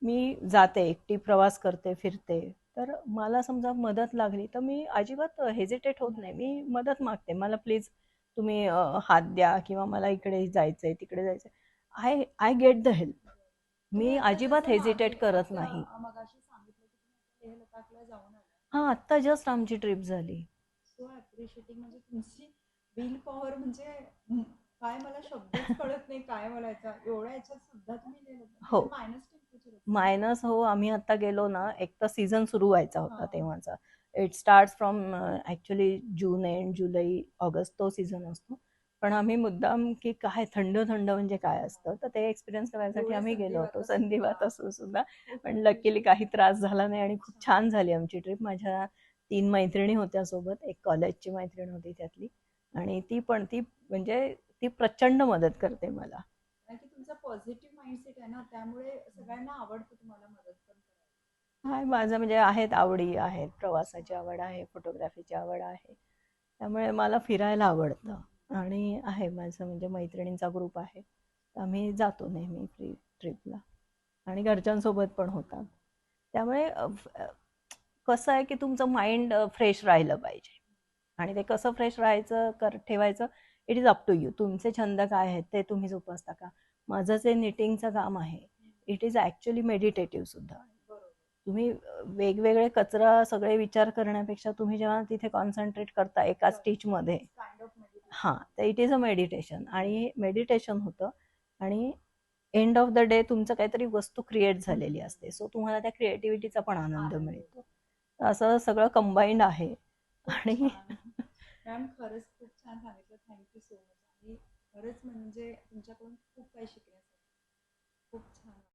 मी जाते एकटी, प्रवास करते, फिरते. तर मला समजा मदत लागली तर मी अजिबात हेजिटेट होत नाही. मी मदत मागते. मला प्लीज तुम्ही हात द्या किंवा मला इकडे जायचंय, तिकडे जायचंय. I I get the help. तुम्ही मी आता अजिबात जसं मागे हेजिटेट करत आता नाही. मगाशी सांगितलं की तुम्ही आता लेह लडाखला जाऊन आला. हां, आत्ता जस्ट आमची ट्रिप झाली. सो ॲप्रिशिएटिंग म्हणजे तुमची विल पॉवर म्हणजे हं, काय मला शब्दच कळत नाही काय बोलायचा. एवढ्या ह्याच्यात सुद्धा तुम्ही लेह लडाख हो. तिथे मायनस टेम्परेचर होतं. मायनस हो, आम्ही आता गेलो ना, एक तर सीझन सुरू व्हायचा होता हां. तेव्हाचा. It starts from actually June end, July, August तो सीझन असतो. पण आम्ही मुद्दाम की काय थंड-थंड म्हणजे काय असतं, तर ते एक्सपिरियन्स करायसाठी डोळे आम्ही गेलो संधिवात होतो. असून संधिवात असून सुद्धा. खूप पण लकीली काही appreciating. त्रास झाला नाही आणि खूप छान. छान झाली आमची ट्रिप. माझ्या 3 मैत्रिणी होत्या सोबत. एक कॉलेजची मैत्रीण होती त्यातली आणि ती म्हणजे ती प्रचंड मदत करते मला. कारण की तुमचा पॉझिटिव्ह माइंडसेट आहे ना, त्यामुळे सगळ्यांना आवडतं तुम्हाला मदत पण करायला. हाय, माझं म्हणजे आहेत आवडी आहेत. प्रवासाची आवड आहे, फोटोग्राफीची आवड आहे. त्यामुळे मला फिरायला आवडतं आणि आहे माझं म्हणजे मैत्रिणींचा ग्रुप आहे. आम्ही जातो नेहमी ट्रिपला आणि घरच्यांसोबत पण होतात. त्यामुळे कसं आहे की तुमचं माइंड फ्रेश राहिलं पाहिजे आणि ते कसं फ्रेश राहायचं ठेवायचं it is up to you. तुमचे छंद काय आहेत ते तुम्ही जोपासता का? माझं जे निटिंगचं काम आहे इट इज ॲक्च्युअली मेडिटेटिव्ह सुद्धा. बरोबर. तुम्ही वेगवेगळे कचरा सगळे विचार करण्यापेक्षा तुम्ही जेव्हा तिथे कॉन्सन्ट्रेट करता एका स्टिचमध्ये, काइंड ऑफ मेडिटेशन. हां, तर इट इज अ मेडिटेशन आणि मेडिटेशन होतं आणि एंड ऑफ द डे तुमचं काहीतरी वस्तू क्रिएट झालेली असते. सो तुम्हाला त्या क्रिएटिव्हिटीचा पण आनंद मिळतो. असं सगळं कंबाईंड आहे खूप आणि छान. मॅम खरंच खूप छान सांगितलं. Thank you so much. आणि खरंच म्हणजे तुमच्याकडून खूप काही शिकण्यासारखं. खूप छान.